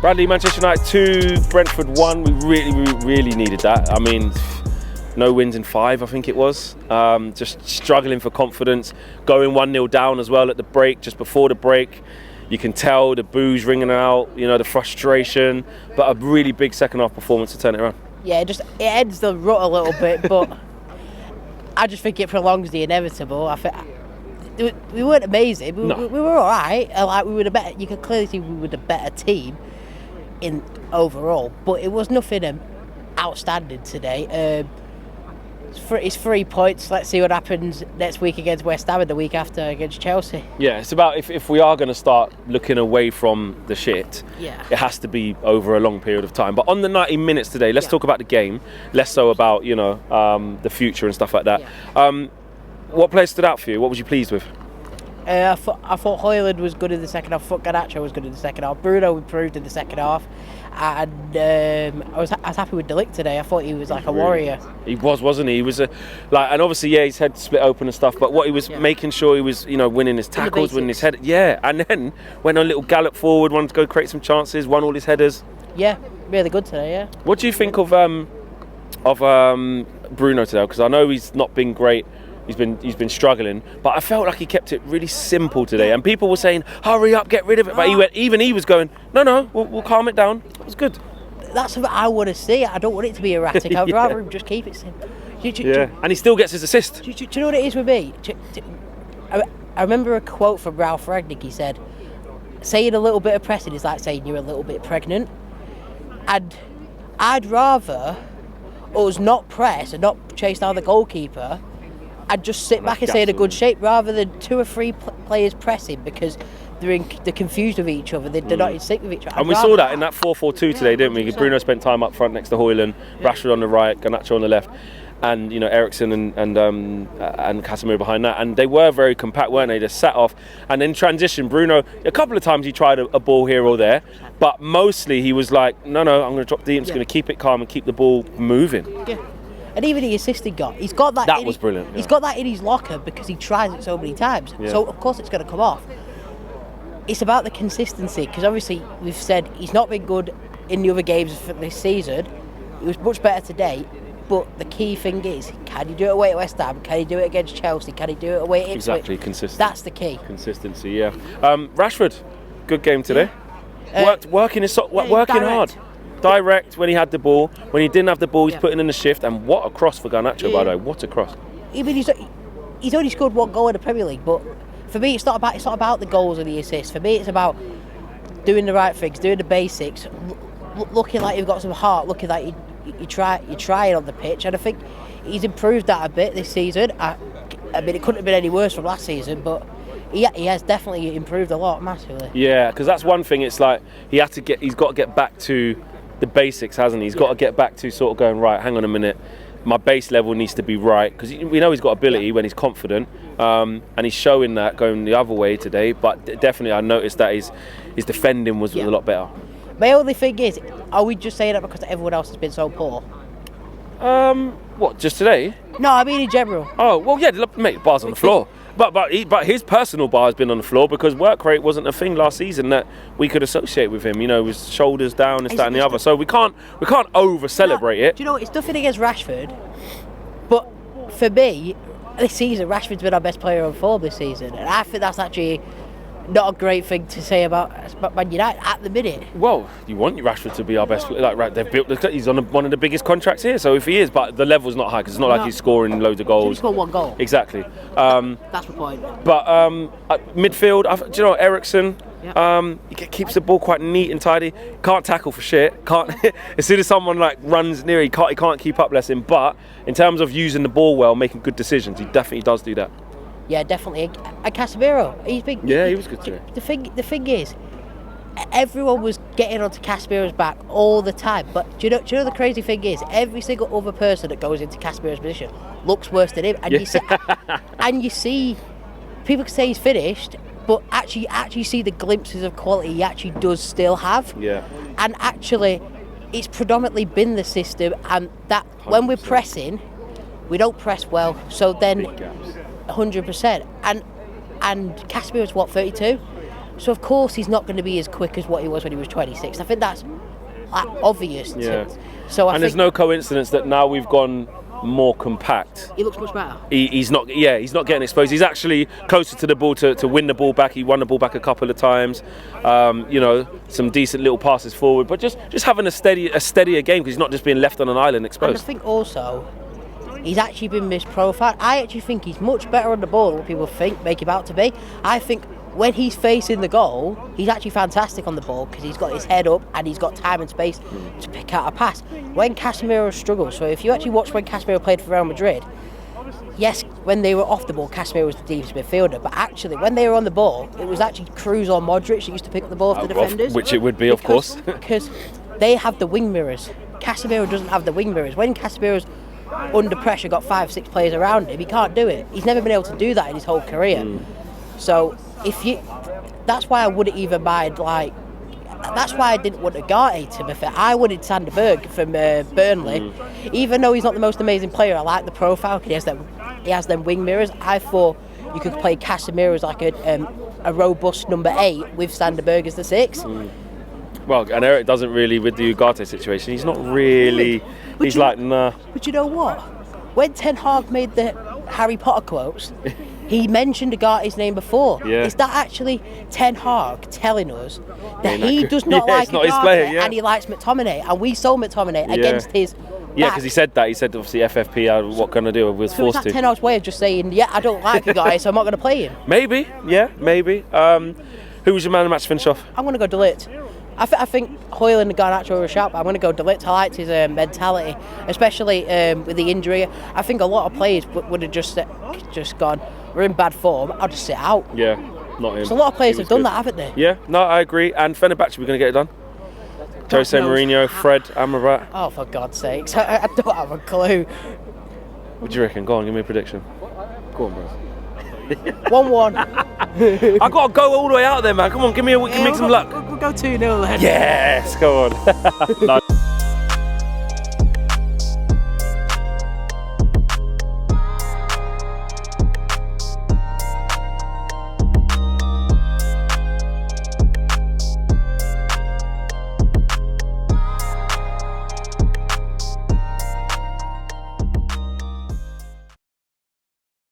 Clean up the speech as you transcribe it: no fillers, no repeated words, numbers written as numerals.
Bradley, Manchester United 2, Brentford 1. We really needed that. I mean, no wins in 5, I think it was. Just struggling for confidence. Going 1-0 down as well at the break, just before the break. You can tell the boos ringing out, you know, the frustration. But a really big second half performance to turn it around. Yeah, it ends the rut a little bit, but I just think it prolongs the inevitable. I think we weren't amazing. We were all right. Like we were the better. You can clearly see we were the better team in overall, but it was nothing outstanding today. It's 3 points. Let's see what happens next week against West Ham and the week after against Chelsea. Yeah, it's about if we are going to start looking away from the shit, it has to be over a long period of time. But on the 90 minutes today, let's talk about the game, less so about, you know, the future and stuff like that. Yeah. What players stood out for you? What was you pleased with? I thought Højlund was good in the second half. I thought Garnacho was good in the second half. Bruno improved in the second half. And I was happy with De Ligt today. I thought he was like a warrior. He was, wasn't he? He was and obviously, his head split open and stuff. But what he was making sure he was, you know, winning his tackles, winning his head. Yeah, and then went on a little gallop forward, wanted to go create some chances, won all his headers. Yeah, really good today. Yeah. What do you think of Bruno today? Because I know he's not been great. He's been struggling, but I felt like he kept it really simple today. And people were saying, "Hurry up, get rid of it." But he was going, "No, we'll calm it down." It was good. That's what I want to see. I don't want it to be erratic. I'd rather him just keep it simple. And he still gets his assist. Do you know what it is with me? I remember a quote from Ralph Rangnick. He said, "Saying a little bit of pressing is like saying you're a little bit pregnant." And I'd rather us not press and not chase down the goalkeeper. I'd just sit back and stay in a good shape rather than 2 or 3 players pressing because they're confused with each other. They're not in sync with each other. And we saw that in that 4-4-2 today, didn't we? 100%. Bruno spent time up front next to Højlund, Rashford on the right, Garnacho on the left, and you know Eriksen and Casemiro behind that. And they were very compact, weren't they? They sat off and then transition. Bruno, a couple of times he tried a ball here or there, but mostly he was like, no, I'm going to drop deep. I'm just going to keep it calm and keep the ball moving. Yeah. And even the assist he got, he's got that. That was brilliant. He's got that in his locker because he tries it so many times. Yeah. So of course it's going to come off. It's about the consistency because obviously we've said he's not been good in the other games for this season. He was much better today. But the key thing is, can he do it away at West Ham? Can he do it against Chelsea? Can he do it away at Ipswich? Exactly, consistency. That's the key. Consistency, yeah. Rashford, good game today. Working hard. Direct when he had the ball. When he didn't have the ball, he's putting in the shift. And what a cross for Garnacho, by the way. What a cross. Even he's only scored 1 goal in the Premier League, but for me, it's not about the goals and the assists. For me, it's about doing the right things, doing the basics, looking like you've got some heart, looking like you're trying on the pitch. And I think he's improved that a bit this season. I mean, it couldn't have been any worse from last season, but he has definitely improved a lot massively. Yeah, because that's one thing. It's like he's got to get back to the basics, hasn't he? He's got to get back to sort of going, right, hang on a minute, my base level needs to be right, because we know he's got ability when he's confident, and he's showing that going the other way today. But definitely I noticed that his defending was a lot better. My only thing is, are we just saying that because everyone else has been so poor? What, just today? No, I mean in general. Oh, well, yeah, mate, bars on the floor. But his personal bar has been on the floor because work rate wasn't a thing last season that we could associate with him. You know, his shoulders down, this, that, and the other. So we can't over celebrate it. Do you know what? It's nothing against Rashford, but for me, this season Rashford's been our best player on form this season, and I think that's actually not a great thing to say about Man United at the minute. Well, you want Rashford to be our best player. Like, right, they've built. He's on one of the biggest contracts here, so if he is, but the level's not high because it's not like he's scoring loads of goals. He scored 1 goal. Exactly. That's the point. But midfield, do you know Eriksen? Yeah. He keeps the ball quite neat and tidy. Can't tackle for shit. Can't. As soon as someone like runs near, he can't keep up. Bless him. But in terms of using the ball well, making good decisions, he definitely does do that. Yeah, definitely. And Casemiro, he's been. Yeah, he was good today. The thing is, everyone was getting onto Casemiro's back all the time. But do you know the crazy thing is, every single other person that goes into Casemiro's position looks worse than him. And you see, people can say he's finished, but actually see the glimpses of quality he actually does still have. Yeah. And actually, it's predominantly been the system, and that 100%. When we're pressing, we don't press well. So then. 100%, and Casemiro's what, 32? So of course he's not going to be as quick as what he was when he was 26. I think that's obvious. So there's no coincidence that now we've gone more compact. He looks much better. He's not getting exposed. He's actually closer to the ball to win the ball back. He won the ball back a couple of times. Some decent little passes forward, but just having a steadier game, because he's not just being left on an island exposed. And I think also he's actually been misprofiled. I actually think he's much better on the ball than what people make him out to be. I think when he's facing the goal, he's actually fantastic on the ball because he's got his head up and he's got time and space to pick out a pass. When Casemiro struggles, so if you actually watch when Casemiro played for Real Madrid, yes, when they were off the ball, Casemiro was the deepest midfielder, but actually when they were on the ball, it was actually Cruz or Modric that used to pick up the ball off the defenders. Which it would be, of course. Because they have the wing mirrors. Casemiro doesn't have the wing mirrors. When Casemiro's under pressure, got 5-6 players around him, he can't do it. He's never been able to do that in his whole career. So that's why I wouldn't even mind, that's why I didn't want Ugarte, to be fair. I wanted Sanderberg from Burnley. Even though he's not the most amazing player, I like the profile because he has them wing mirrors. I thought you could play Casemiro as like a robust number 8 with Sanderberg as the 6. Well, and Eric doesn't really, with the Ugarte situation, he's not really, nah. But you know what? When Ten Hag made the Harry Potter quotes, he mentioned Ugarte's name before. Yeah. Is that actually Ten Hag telling us that he does not like Ugarte and he likes McTominay? And we sold McTominay against his back. Yeah, because he said that. He said, obviously, FFP, what can I do? We was so forced is that to. Ten Hag's way of just saying, yeah, I don't like Ugarte, so I'm not going to play him? Maybe, maybe. Who was your man of the match finish off? I'm going to go De Ligt. I think Højlund and Garnacho were a shout, but I'm going to go De Ligt. I liked his mentality, especially with the injury. I think a lot of players would have just gone, we're in bad form, I'll just sit out. Yeah, not him. So a lot of players have done that, haven't they? Yeah, no, I agree. And Fenerbahce, we're going to get it done. Jose Mourinho, Fred, Amrabat. Oh, for God's sakes, I don't have a clue. What do you reckon? Go on, give me a prediction. Go on, bro. 1-1. I've got to go all the way out there, man. Come on, give me some luck. We'll go 2-0 then. Yes, go on. No.